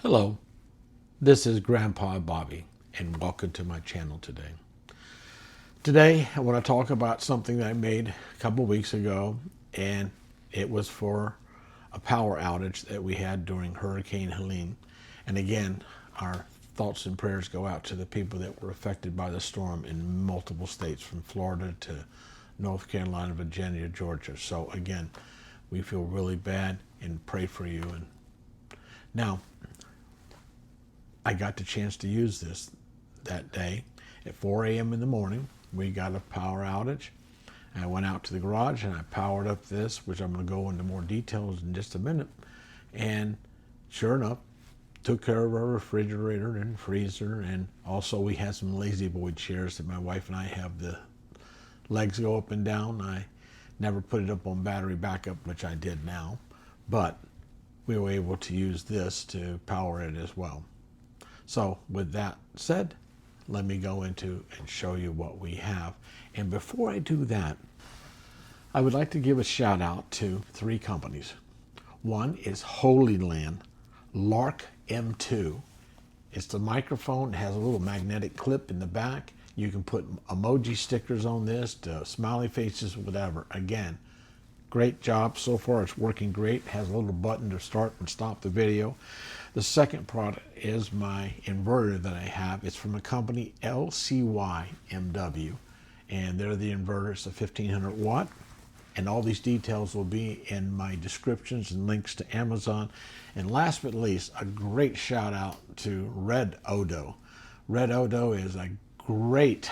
Hello, this is Grandpa Bobby, and welcome to my channel today. Today, I want to talk about something that I made a couple weeks ago, and it was for a power outage that we had during Hurricane Helene. And again, our thoughts and prayers go out to the people that were affected by the storm in multiple states, from Florida to North Carolina, Virginia, Georgia. So again, we feel really bad and pray for you. And now, I got the chance to use this that day at 4 a.m. in the morning. We got a power outage. I went out to the garage and I powered up this, which I'm going to go into more details in just a minute. And sure enough, took care of our refrigerator and freezer. And also we had some lazy boy chairs that my wife and I have. The legs go up and down. I never put it up on battery backup, which I did now. But we were able to use this to power it as well. So with that said, let me go into and show you what we have. And before I do that, I would like to give a shout out to 3 companies. One is Holy Land Lark M2. It's the microphone. It has a little magnetic clip in the back. You can put emoji stickers on this, to smiley faces, whatever. Again, great job so far. It's working great. It has a little button to start and stop the video. The second product is my inverter that I have. It's from a company, LCYMW, and they're the inverter. It's a 1500 watt, and all these details will be in my descriptions and links to Amazon. And last but not least, a great shout out to Redodo. Redodo is a great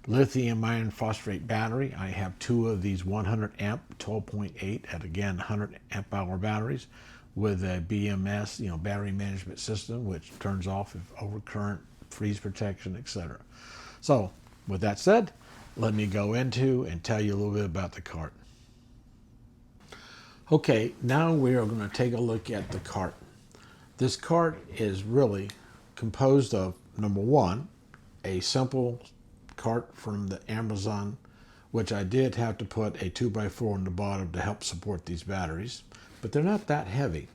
lithium iron phosphate battery. I have 2 of these 100 amp 12.8 at, again, 100 amp hour batteries with a BMS, battery management system, which turns off if overcurrent, freeze protection, etc. So with that said, let me go into and tell you a little bit about the cart. Okay, now we are going to take a look at the cart. This cart is really composed of, number one, a simple cart from the Amazon, which I did have to put a 2x4 on the bottom to help support these batteries, but they're not that heavy,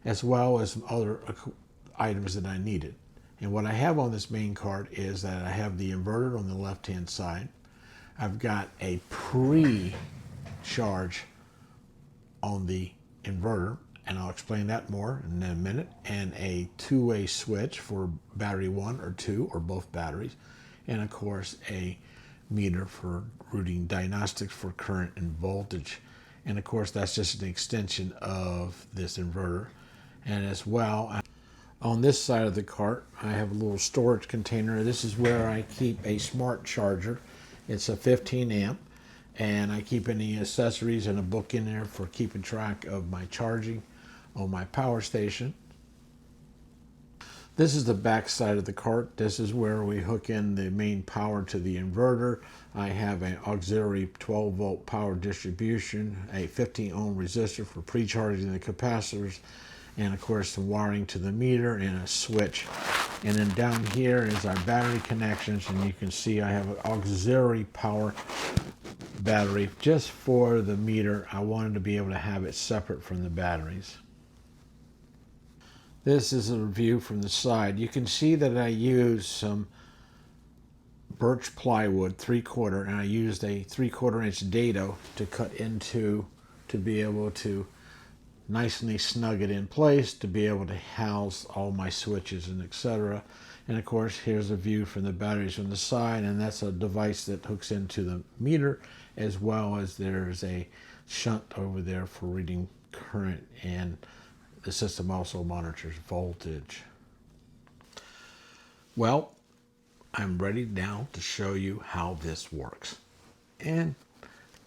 as well as some other items that I needed. And what I have on this main cart is that I have the inverter on the left hand side. I've got a pre-charge on the inverter, and I'll explain that more in a minute, and a 2-way switch for battery 1 or 2 or both batteries, and of course a meter for routing diagnostics for current and voltage. And of course that's just an extension of this inverter. And as well, on this side of the cart, I have a little storage container. This is where I keep a smart charger. It's a 15 amp, and I keep any accessories and a book in there for keeping track of my charging on my power station. This is the back side of the cart. This is where we hook in the main power to the inverter. I have an auxiliary 12 volt power distribution, a 15 ohm resistor for pre-charging the capacitors, and of course some wiring to the meter and a switch. And then down here is our battery connections, and you can see I have an auxiliary power battery just for the meter. I wanted to be able to have it separate from the batteries. This is a view from the side. You can see that I used some birch plywood 3/4, and I used a 3/4 inch dado to cut into to be able to nicely snug it in place to be able to house all my switches and etc. And of course here's a view from the batteries from the side, and that's a device that hooks into the meter, as well as there's a shunt over there for reading current, and the system also monitors voltage. Well, I'm ready now to show you how this works. And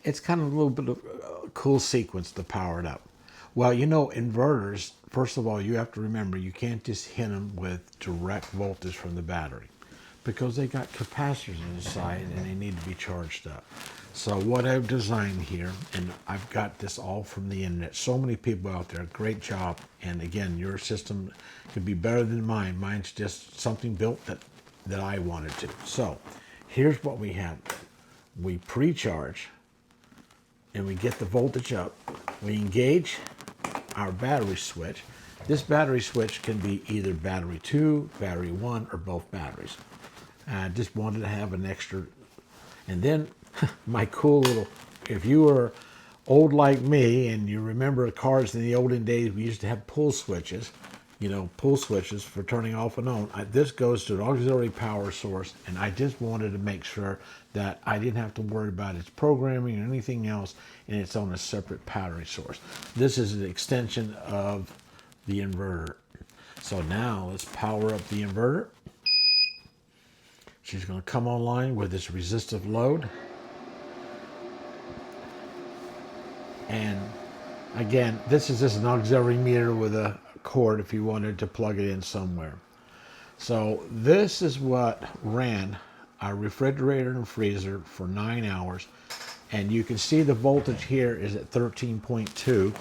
it's kind of a little bit of a cool sequence to power it up. Well, inverters, first of all, you have to remember you can't just hit them with direct voltage from the battery, because they got capacitors inside and they need to be charged up. So what I've designed here, and I've got this all from the internet, so many people out there, great job. And again, your system could be better than mine. Mine's just something built that I wanted to. So here's what we have. We pre-charge and we get the voltage up. We engage our battery switch. This battery switch can be either battery 2, battery 1, or both batteries. I just wanted to have an extra. And then my cool little, if you were old like me and you remember cars in the olden days, we used to have pull switches, pull switches for turning off and on. This goes to an auxiliary power source, and I just wanted to make sure that I didn't have to worry about its programming or anything else, and it's on a separate battery source. This is an extension of the inverter. So now let's power up the inverter. She's going to come online with this resistive load. And again, this is just an auxiliary meter with a cord if you wanted to plug it in somewhere. So this is what ran our refrigerator and freezer for 9 hours. And you can see the voltage here is at 13.2.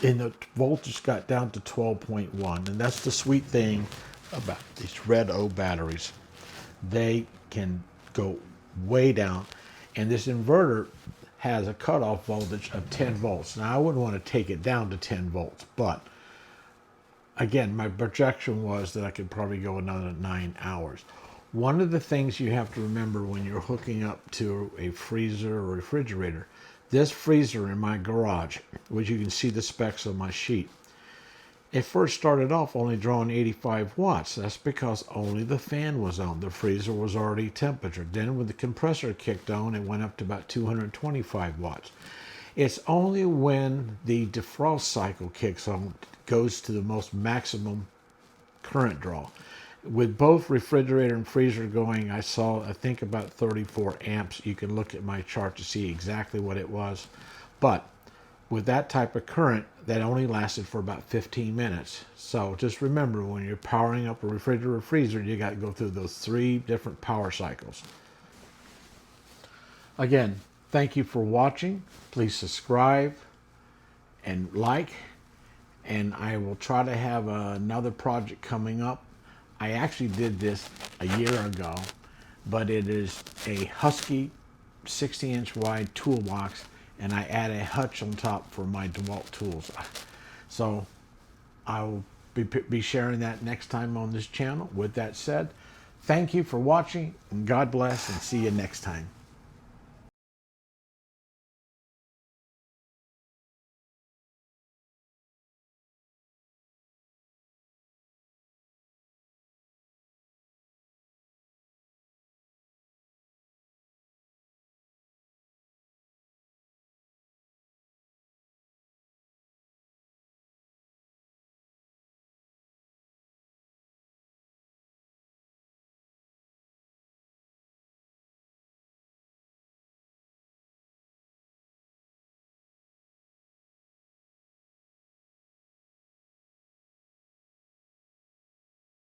And the voltage got down to 12.1. And that's the sweet thing about these Redodo batteries. They can go way down. And this inverter has a cutoff voltage of 10 volts. Now, I wouldn't want to take it down to 10 volts, but again, my projection was that I could probably go another 9 hours. One of the things you have to remember when you're hooking up to a freezer or refrigerator, this freezer in my garage, which you can see the specs on my sheet, it first started off only drawing 85 watts. That's because only the fan was on. The freezer was already temperature. Then when the compressor kicked on, it went up to about 225 watts. It's only when the defrost cycle kicks on, goes to the most maximum current draw. With both refrigerator and freezer going, I think about 34 amps. You can look at my chart to see exactly what it was. But with that type of current, that only lasted for about 15 minutes. So just remember, when you're powering up a refrigerator or freezer, you got to go through those 3 different power cycles. Again, thank you for watching. Please subscribe and like, and I will try to have another project coming up. I actually did this a year ago, but it is a Husky 60-inch wide toolbox, and I add a hutch on top for my DeWalt tools. So I will be sharing that next time on this channel. With that said, thank you for watching, and God bless, and see you next time.